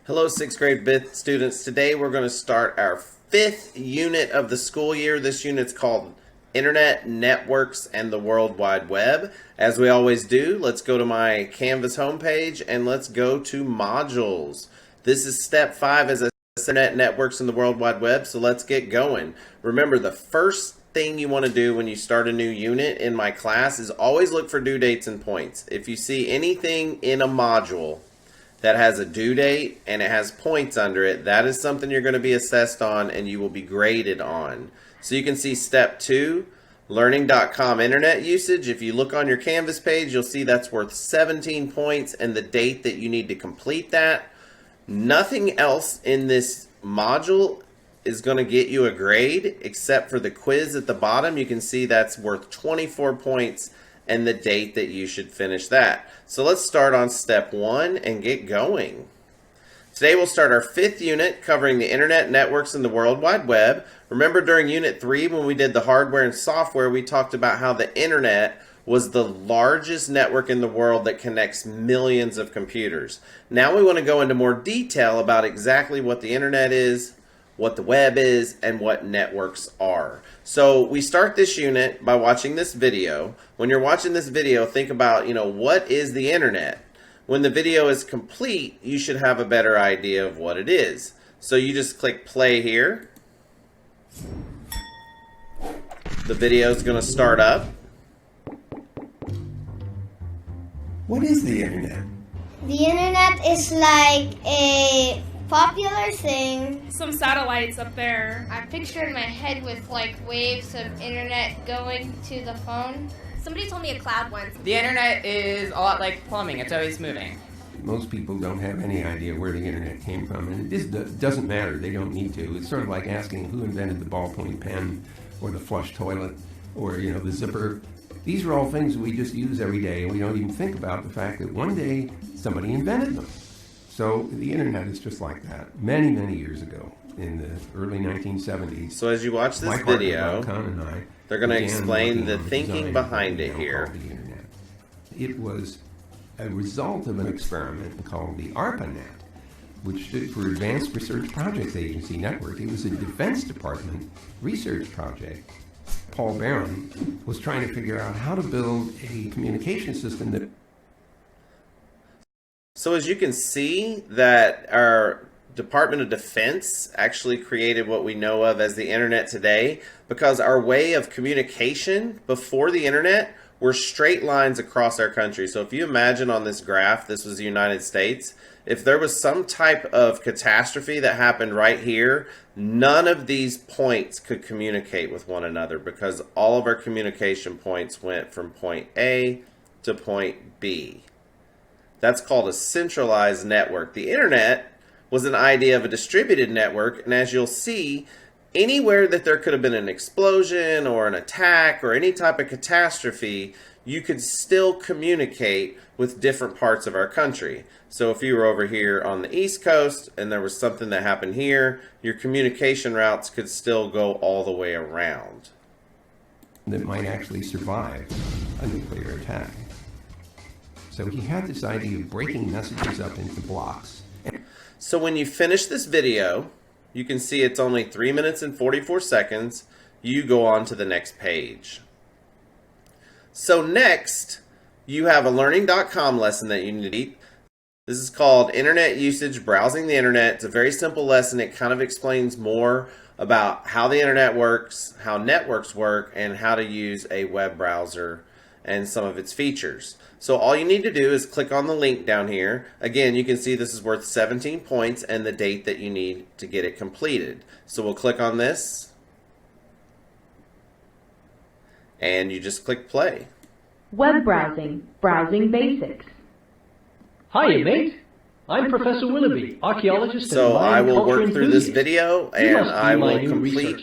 Hello, 6th grade B.I.T students. Today we're going to start our 5th unit of the school year. This unit's called Internet, Networks, and the World Wide Web. As we always do, let's go to my Canvas homepage and let's go to Modules. This is step 5 as Internet, Networks, and the World Wide Web, so let's get going. Remember, the first thing you want to do when you start a new unit in my class is always look for due dates and points. If you see anything in a module that has a due date and it has points under it, that is something you're going to be assessed on and you will be graded on. So you can see step 2, learning.com internet usage. If you look on your Canvas page, you'll see that's worth 17 points and the date that you need to complete that. Nothing else in this module is going to get you a grade except for the quiz at the bottom. You can see that's worth 24 points and the date that you should finish that. So let's start on step 1 and get going. Today we'll start our 5th unit covering the Internet, Networks, and the World Wide Web. Remember during unit 3 when we did the hardware and software, we talked about how the Internet was the largest network in the world that connects millions of computers. Now we want to go into more detail about exactly what the Internet is, what the web is, and what networks are. So we start this unit by watching this video. When you're watching this video, think about, what is the Internet? When the video is complete, you should have a better idea of what it is. So you just click play here. The video is going to start up. What is the Internet? The Internet is like a popular thing. Some satellites up there. I picture in my head with like waves of internet going to the phone. Somebody told me a cloud once. The internet is a lot like plumbing. It's always moving. Most people don't have any idea where the Internet came from, and it doesn't matter. They don't need to. It's sort of like asking who invented the ballpoint pen or the flush toilet or, the zipper. These are all things we just use every day, and we don't even think about the fact that one day somebody invented them. So the Internet is just like that. Many, many years ago, in the early 1970s. So as you watch this video, and I they're going to explain the thinking behind it here. The Internet. It was a result of an experiment called the ARPANET, which stood for Advanced Research Projects Agency Network. It was a Defense Department research project. Paul Barron was trying to figure out how to build a communication system that... So as you can see that our Department of Defense actually created what we know of as the Internet today, because our way of communication before the Internet were straight lines across our country. So if you imagine on this graph, this was the United States, if there was some type of catastrophe that happened right here, none of these points could communicate with one another because all of our communication points went from point A to point B. That's called a centralized network. The Internet was an idea of a distributed network, and as you'll see, anywhere that there could have been an explosion or an attack or any type of catastrophe, you could still communicate with different parts of our country. So if you were over here on the East Coast and there was something that happened here, your communication routes could still go all the way around. That might actually survive a nuclear attack. So he had this idea of breaking messages up into blocks. So when you finish this video, you can see it's only 3 minutes and 44 seconds. You go on to the next page. So next, you have a learning.com lesson that you need to eat. This is called Internet Usage, Browsing the Internet. It's a very simple lesson. It kind of explains more about how the Internet works, how networks work, and how to use a web browser and some of its features. So all you need to do is click on the link down here. Again, you can see this is worth 17 points and the date that you need to get it completed. So we'll click on this and you just click play. Web browsing, browsing basics. Hiya, mate. I'm Professor Willoughby, archaeologist. So I will work through this enthusiast. video and I will complete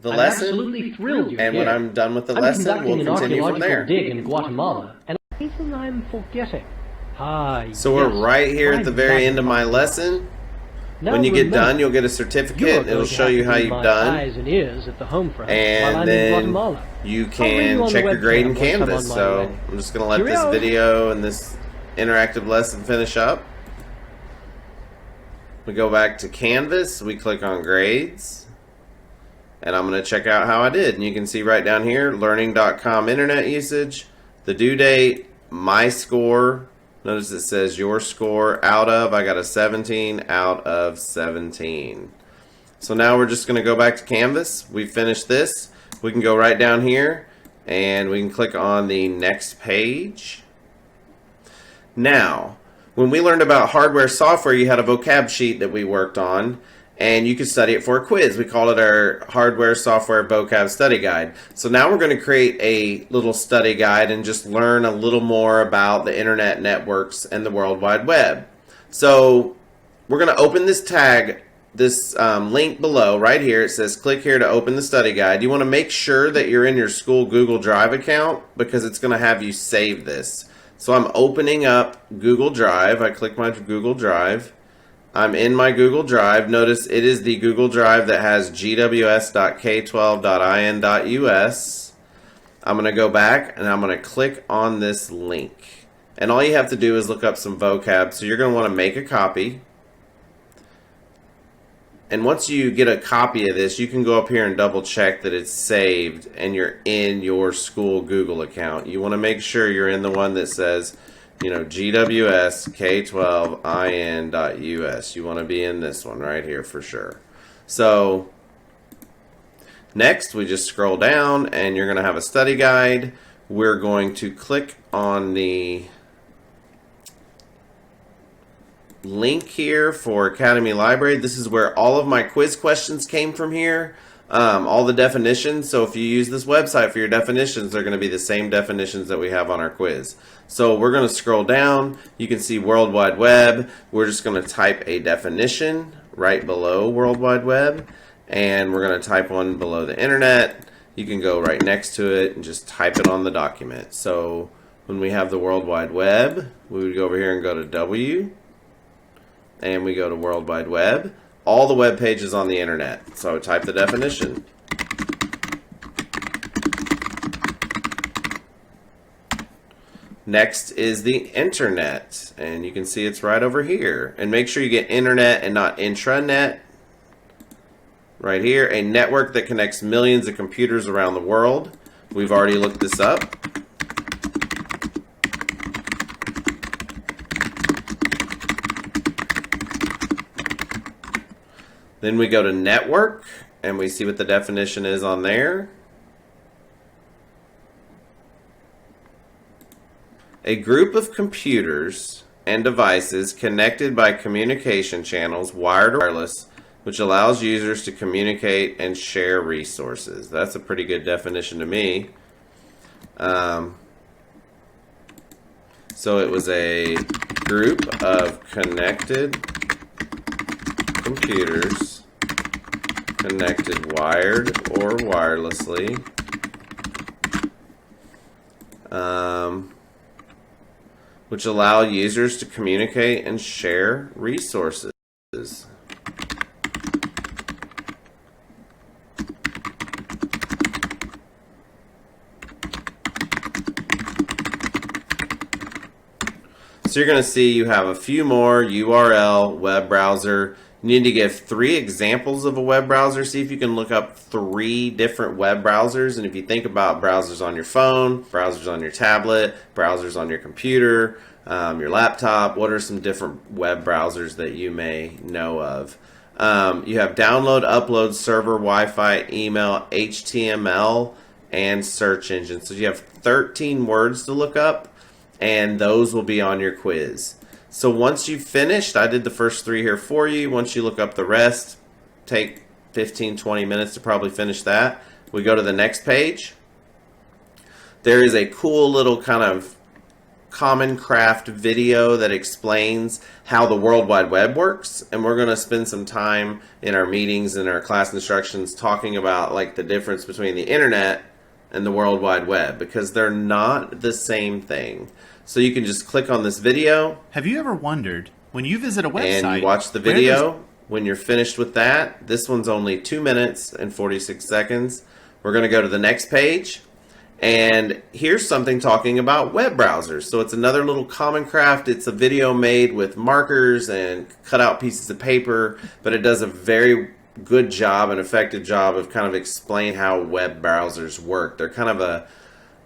the lesson. Absolutely thrilled you're and when here. I'm done with the I'm lesson, we'll conducting an continue from archaeological there. dig in Guatemala, and reason I'm forgetting. So we're right here at the very end of my lesson. Now When you get remember, done, you'll get a you're certificate. going It'll to show have you to how be you've my done. eyes and ears at the home front while And I'm in then Guatemala. you I'll bring can you on check the your grade in webcam once I'm Canvas. on my So way. I'm just going to let this Cheerio. video and this interactive lesson finish up. We go back to Canvas, we click on grades, and I'm going to check out how I did. And you can see right down here, learning.com internet usage, the due date, my score. Notice it says your score out of, I got a 17 out of 17. So now we're just going to go back to Canvas. We finished this. We can go right down here and we can click on the next page. Now, when we learned about hardware software, you had a vocab sheet that we worked on, and you could study it for a quiz. We call it our hardware software vocab study guide. So now we're going to create a little study guide and just learn a little more about the internet networks and the World Wide Web. So we're going to open this tag, this link below right here. It says click here to open the study guide. You want to make sure that you're in your school Google Drive account because it's going to have you save this. So I'm opening up Google Drive. I click my Google Drive. I'm in my Google Drive. Notice it is the Google Drive that has gws.k12.in.us. I'm going to go back and I'm going to click on this link. And all you have to do is look up some vocab. So you're going to want to make a copy. And once you get a copy of this, you can go up here and double check that it's saved and you're in your school Google account. You want to make sure you're in the one that says, GWS K12IN.US. You want to be in this one right here for sure. So next, we just scroll down and you're going to have a study guide. We're going to click on the link here for Academy Library. This is where all of my quiz questions came from here. All the definitions. So if you use this website for your definitions, they're going to be the same definitions that we have on our quiz. So we're going to scroll down. You can see World Wide Web. We're just going to type a definition right below World Wide Web. And we're going to type one below the internet. You can go right next to it and just type it on the document. So when we have the World Wide Web, we would go over here and go to W. And we go to World Wide Web. All the web pages on the internet. So type the definition. Next is the internet. And you can see it's right over here. And make sure you get internet and not intranet. Right here. A network that connects millions of computers around the world. We've already looked this up. Then we go to network, and we see what the definition is on there. A group of computers and devices connected by communication channels, wired or wireless, which allows users to communicate and share resources. That's a pretty good definition to me. So it was a group of connected computers connected wired or wirelessly which allow users to communicate and share resources. So you're going to see you have a few more: URL, web browser. You need to give 3 examples of a web browser. See if you can look up 3 different web browsers. And if you think about browsers on your phone, browsers on your tablet, browsers on your computer, your laptop, what are some different web browsers that you may know of? You have download, upload, server, Wi-Fi, email, HTML, and search engine. So you have 13 words to look up, and those will be on your quiz. So once you've finished, I did the first 3 here for you. Once you look up the rest, take 15-20 minutes to probably finish that. We go to the next page. There is a cool little kind of Common Craft video that explains how the World Wide Web works, and we're going to spend some time in our meetings and our class instructions talking about like the difference between the internet and the World Wide Web, because they're not the same thing. So you can just click on this video. Have you ever wondered, when you visit a website, and you watch the video, when you're finished with that, this one's only 2 minutes and 46 seconds. We're going to go to the next page, And here's something talking about web browsers. So it's another little common craft. It's a video made with markers and cut out pieces of paper, but it does a very good job, an effective job of kind of explain how web browsers work. They're kind of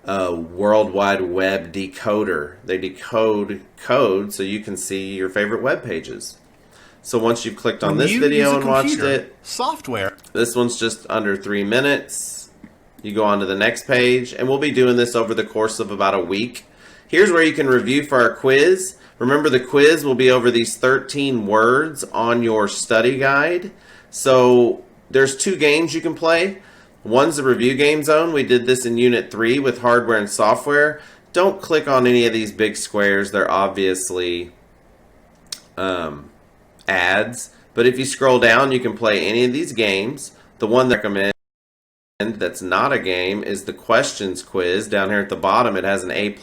a World Wide Web decoder. They decode code so you can see your favorite web pages. So once you've clicked on this video and watched it, software. this one's just under 3 minutes. You go on to the next page, and we'll be doing this over the course of about a week. Here's where you can review for our quiz. Remember, the quiz will be over these 13 words on your study guide. So there's 2 games you can play. One's the review game zone. We did this in Unit 3 with hardware and software. Don't click on any of these big squares. They're obviously ads. But if you scroll down, you can play any of these games. The one that I recommend that's not a game is the questions quiz. Down here at the bottom, it has an A+,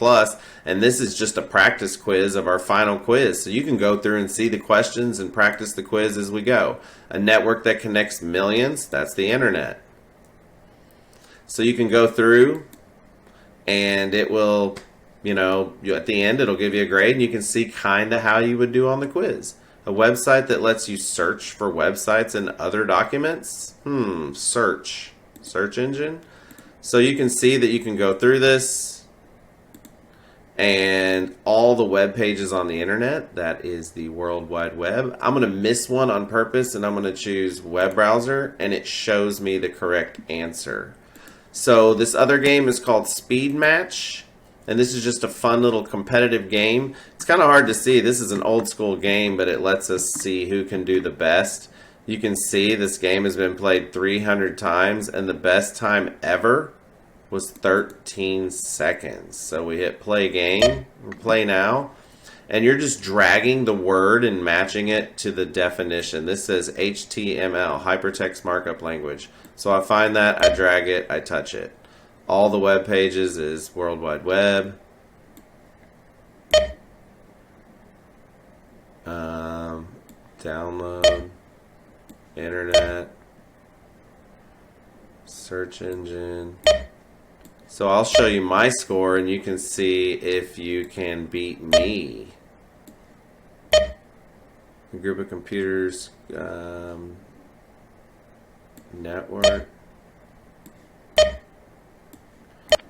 and this is just a practice quiz of our final quiz. So you can go through and see the questions and practice the quiz as we go. A network that connects millions, that's the internet. So you can go through, and it will, at the end, it'll give you a grade, and you can see kind of how you would do on the quiz. A website that lets you search for websites and other documents. Search engine. So you can see that you can go through this and all the web pages on the internet. That is the World Wide Web. I'm going to miss one on purpose, and I'm going to choose web browser, and it shows me the correct answer. So this other game is called Speed Match, and this is just a fun little competitive game. It's kind of hard to see. This is an old school game, but it lets us see who can do the best. You can see this game has been played 300 times, and the best time ever was 13 seconds. So we hit play game, play now, and you're just dragging the word and matching it to the definition. This says HTML, Hypertext Markup Language. So I find that, I drag it, I touch it. All the web pages is World Wide Web. Download. Internet, search engine. So I'll show you my score, and you can see if you can beat me. A group of computers, network.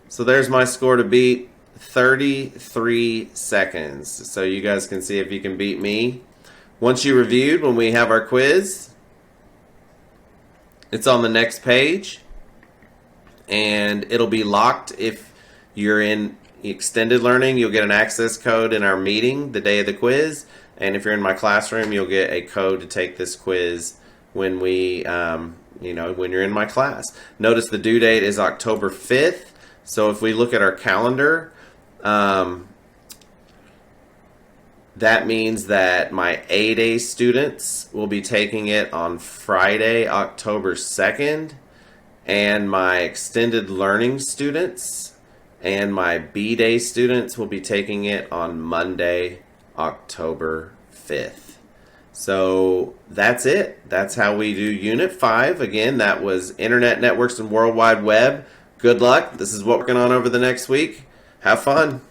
So there's my score to beat, 33 seconds. So you guys can see if you can beat me. Once you reviewed, when we have our quiz, it's on the next page, and it'll be locked. If you're in extended learning, you'll get an access code in our meeting the day of the quiz, and if you're in my classroom, you'll get a code to take this quiz when we, when you're in my class. Notice the due date is October 5th, so if we look at our calendar, that means that my A-Day students will be taking it on Friday, October 2nd, and my extended learning students and my B-Day students will be taking it on Monday, October 5th. So that's it. That's how we do Unit 5. Again, that was Internet Networks and World Wide Web. Good luck. This is what we're working on over the next week. Have fun.